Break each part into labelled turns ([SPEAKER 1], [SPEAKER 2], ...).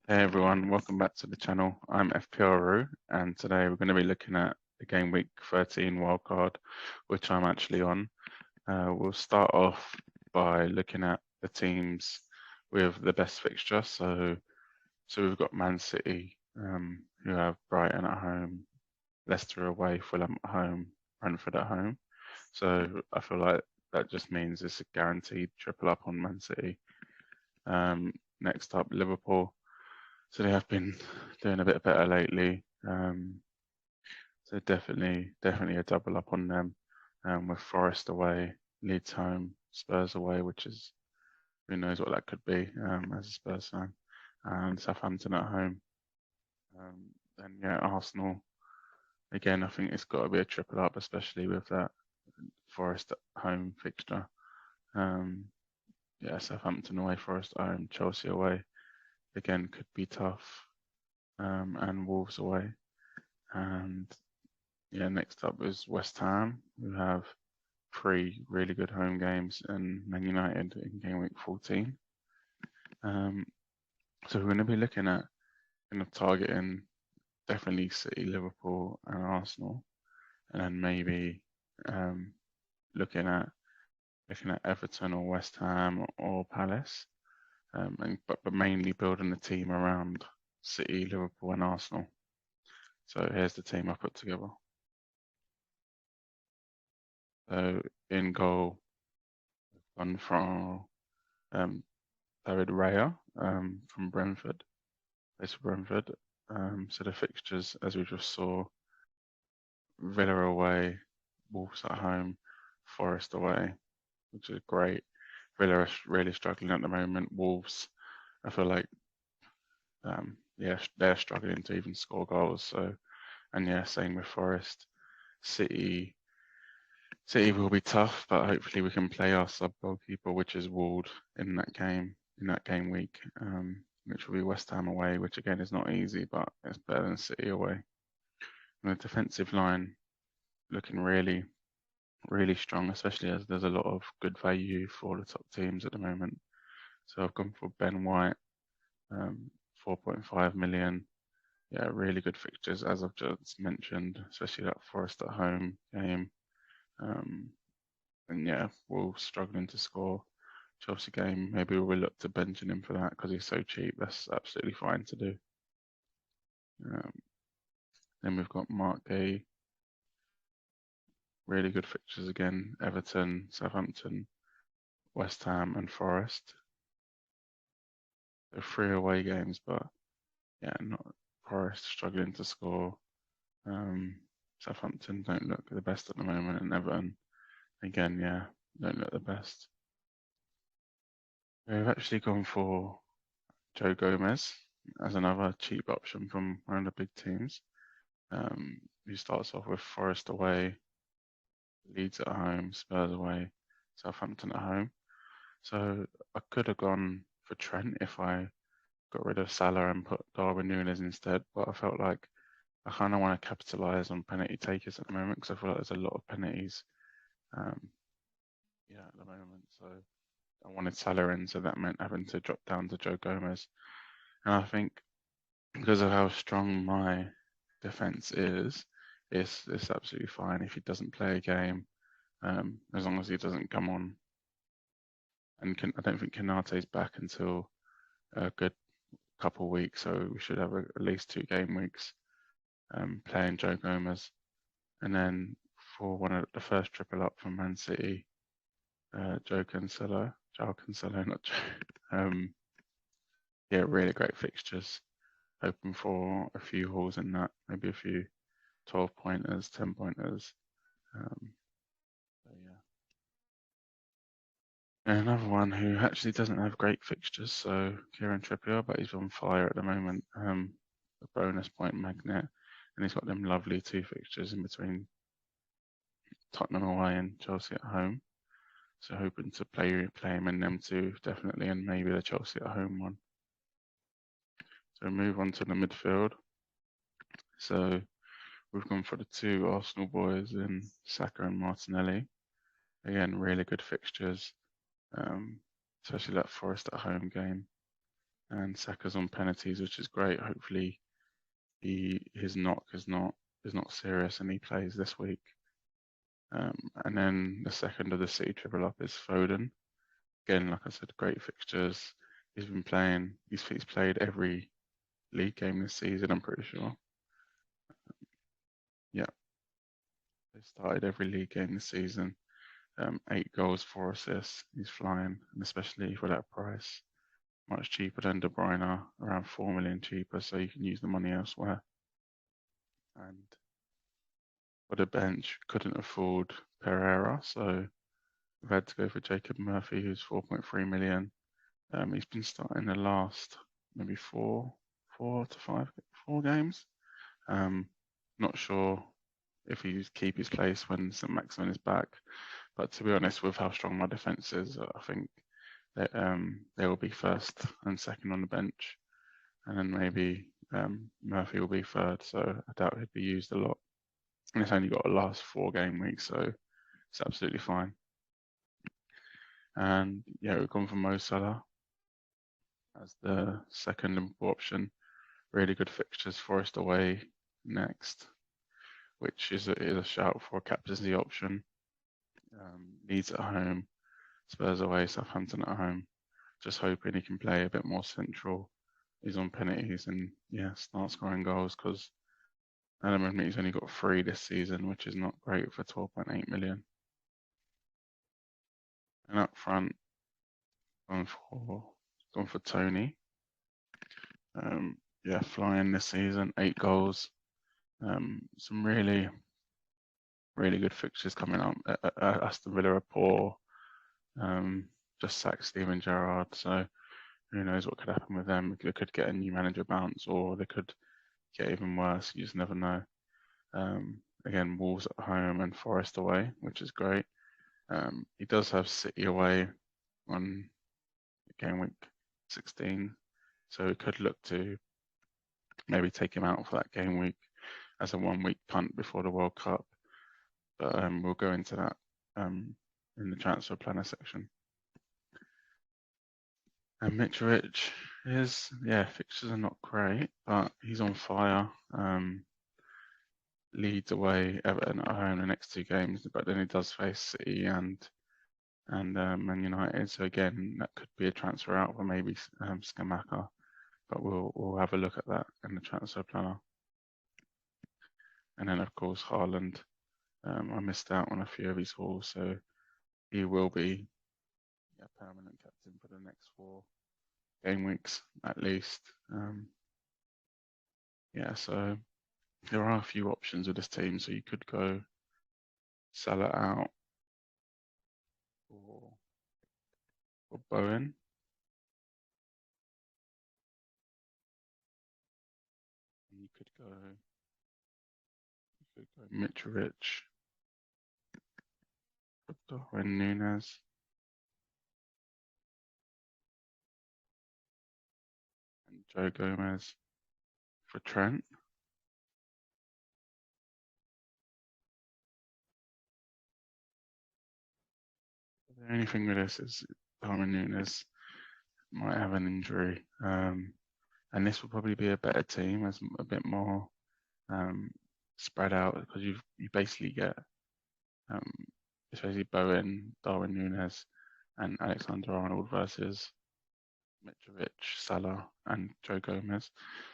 [SPEAKER 1] Hey everyone, welcome back to the channel. I'm FPL and today we're going to be looking at the Game Week 13 wildcard, which I'm actually on. We'll start off by looking at the teams with the best fixture. So we've got Man City, who have Brighton at home, Leicester away, Fulham at home, Brentford at home. So I feel like that just means it's a guaranteed triple up on Man City. Next up, Liverpool. So they have been doing a bit better lately. So definitely a double up on them. With Forest away, Leeds home, Spurs away, which is who knows what that could be as a Spurs fan, and Southampton at home. Then yeah, Arsenal again. I think it's got to be a triple up, especially with that Forest at home fixture. Yeah, Southampton away, Forest at home, Chelsea away. Again, could be tough. And Wolves away. And yeah, next up is West Ham, who have 3 really good home games, and Man United in game week 14. So we're going to be looking at kind of targeting definitely City, Liverpool, and Arsenal, and then maybe um, looking at Everton or West Ham or Palace, but mainly building the team around City, Liverpool, and Arsenal. So here's the team I put together. So in goal, gone from David Raya from Brentford, plays for Brentford. So the fixtures, as we just saw, Villa away, Wolves at home, Forest away, which is great. Villa are really struggling at the moment. Wolves, I feel like, yeah, they're struggling to even score goals. So, and yeah, same with Forest. City will be tough, but hopefully we can play our sub goalkeeper, which is Ward, in that game week, which will be West Ham away, which again is not easy, but it's better than City away. And the defensive line looking really strong, especially as there's a lot of good value for the top teams at the moment. So I've gone for Ben White, 4.5 million. Yeah, really good fixtures, as I've just mentioned, especially that Forest at home game. And yeah, Wolves struggling to score. Chelsea game, maybe we'll look to benching him for that because he's so cheap. That's absolutely fine to do. Then we've got Mark Gay. Really good fixtures again. Everton, Southampton, West Ham and Forest. They're 3 away games, but yeah, not Forest struggling to score. Southampton don't look the best at the moment, and Everton, again, yeah, don't look the best. We've actually gone for Joe Gomez as another cheap option from one of the big teams. Who starts off with Forest away, Leeds at home, Spurs away, Southampton at home. So I could have gone for Trent if I got rid of Salah and put Darwin Núñez instead, but I felt like I kind of want to capitalise on penalty takers at the moment because I feel like there's a lot of penalties, at the moment. So I wanted Salah in, so that meant having to drop down to Joe Gomez. And I think because of how strong my defence is, it's absolutely fine if he doesn't play a game, as long as he doesn't come on. And I don't think Konate's back until a good couple of weeks, so we should have at least 2 game weeks playing Joe Gomez. And then for one of the first triple up from Man City, Joe Cancelo, not Joe. Yeah, really great fixtures. Hoping for a few hauls in that, maybe a few 12 pointers, 10 pointers. So yeah. And another one who actually doesn't have great fixtures, so Kieran Trippier, but he's on fire at the moment. A bonus point magnet, and he's got them lovely 2 fixtures in between Tottenham away and Chelsea at home. So hoping to play him in them 2 definitely, and maybe the Chelsea at home one. So move on to the midfield. So we've gone for the 2 Arsenal boys in Saka and Martinelli. Again, really good fixtures, especially that Forest at home game. and Saka's on penalties, which is great. Hopefully, his knock is not serious, and he plays this week. And then the second of the City triple up is Foden. Again, like I said, great fixtures. He's been playing. He's played every league game this season. I'm pretty sure. Yeah, they started every league game this season. 8 goals, 4 assists. He's flying, and especially for that price, much cheaper than De Bruyne, around 4 million cheaper. So you can use the money elsewhere. And for the bench, couldn't afford Pereira, so we've had to go for Jacob Murphy, who's 4.3 million. He's been starting the last maybe four to five, 4 games. Not sure if he's keep his place when St. Maximin is back, but to be honest, with how strong my defence is, I think that they will be first and second on the bench, and then maybe Murphy will be third. So I doubt he'd be used a lot, and it's only got a last 4 game week, so it's absolutely fine. And yeah, we've gone for Mo Salah as the second option. Really good fixtures. Forest away next, which is a shout for a captaincy option. Leeds at home, Spurs away, Southampton at home. Just hoping he can play a bit more central. He's on penalties and yeah, start scoring goals because Adam Admit's only got 3 this season, which is not great for 12.8 million. And up front, gone for Tony. Yeah, flying this season, 8 goals. Some really good fixtures coming up. Aston Villa are poor. Just sacked Steven Gerrard, so who knows what could happen with them. They could get a new manager bounce, or they could get even worse. You just never know. Again, Wolves at home and Forest away, which is great. He does have City away on game week 16, so we could look to maybe take him out for that game week as a 1 week punt before the World Cup. But we'll go into that in the transfer planner section. And Mitrovic fixtures are not great, but he's on fire. Leeds away, Everton at home the next 2 games, but then he does face City and Man United. So again, that could be a transfer out for maybe Scamacca, but we'll have a look at that in the transfer planner. And then of course Haaland. I missed out on a few of his hauls, so he will be a permanent captain for the next 4 game weeks at least. So there are a few options with this team. So you could go Salah out or Bowen. You could go Mitrovic, Darwin Núñez, and Joe Gomez for Trent. The only thing with this is Darwin Núñez might have an injury, and this will probably be a better team as a bit more spread out because you basically get especially Bowen, Darwin Núñez, and Alexander-Arnold versus Mitrovic, Salah, and Joe Gomez.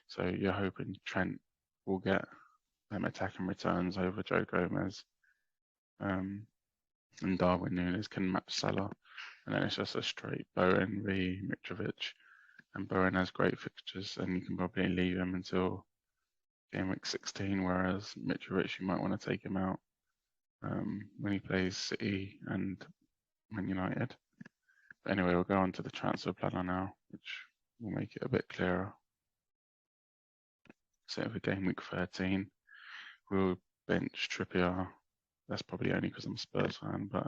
[SPEAKER 1] So you're hoping Trent will get attacking returns over Joe Gomez, and Darwin Núñez can match Salah, and then it's just a straight Bowen v Mitrovic. And Bowen has great fixtures, and you can probably leave him until game week 16, whereas Mitrovic, you might want to take him out when he plays City and Man United. But anyway, we'll go on to the transfer planner now, which will make it a bit clearer. So for game week 13, we'll bench Trippier. That's probably only because I'm a Spurs fan, but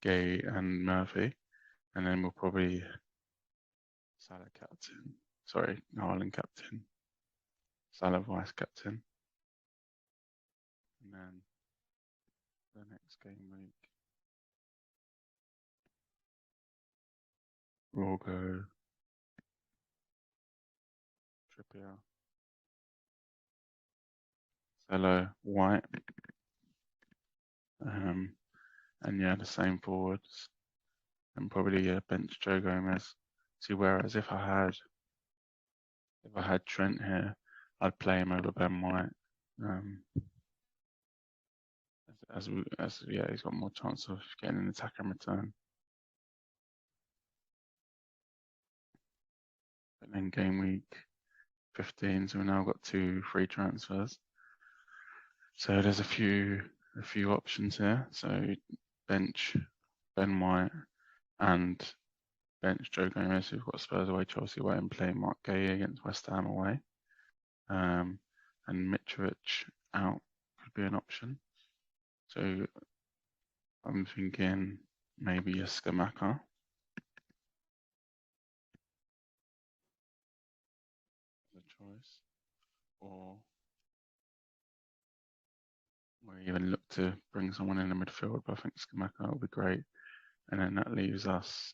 [SPEAKER 1] Gay and Murphy. And then we'll probably Salah captain. Sorry, Haaland captain. Salah vice captain. And then the next game week, we'll go Trippier, Hello, White, and yeah, the same forwards, and probably bench Joe Gomez. See, whereas if I had Trent here, I'd play him over Ben White. As yeah, he's got more chance of getting an attack and return. But then game week 15, so we've now got 2 free transfers. So there's a few options here. So bench Ben White and bench Joe Gomez, who've got Spurs away, Chelsea away, and play Mark Gay against West Ham away. And Mitrovic out could be an option. So I'm thinking maybe a Skamaka. The choice, or even look to bring someone in the midfield. But I think Skamaka will be great, and then that leaves us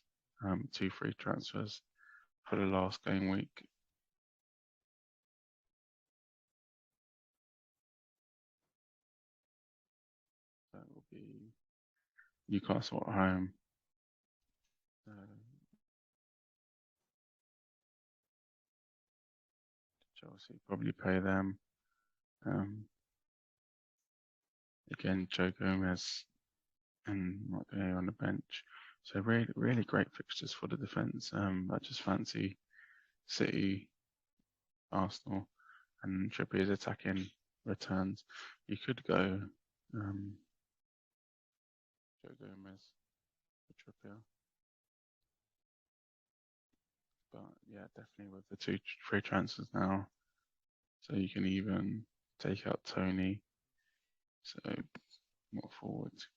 [SPEAKER 1] 2 free transfers for the last game week. That will be Newcastle at home. Chelsea probably pay them. Again, Joe Gomez and Martinelli on the bench. So really great fixtures for the defence. I just fancy City, Arsenal, and Trippier's attacking returns. You could go Joe Gomez for Trippier. But yeah, definitely with the 2 free transfers now. So you can even take out Tony. So what forwards?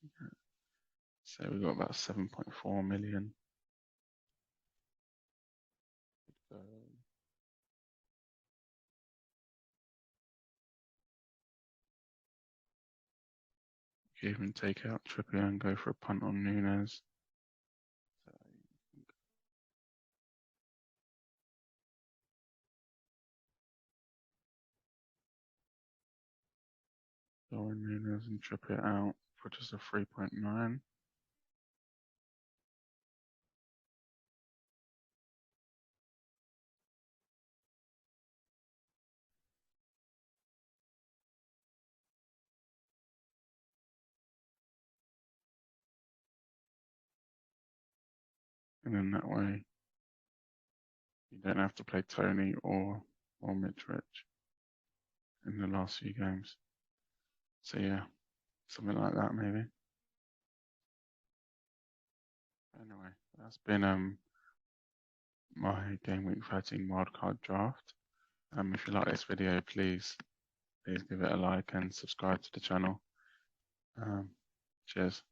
[SPEAKER 1] So we've got about 7.4 million. You can even take out Trippier and go for a punt on Nunes. Darwin Nunes and Trippier out for just a 3.9. And then that way you don't have to play Tony or Mitrovic in the last few games. So yeah, something like that maybe. Anyway, that's been my game week 13 wildcard draft. If you like this video, please give it a like and subscribe to the channel. Cheers.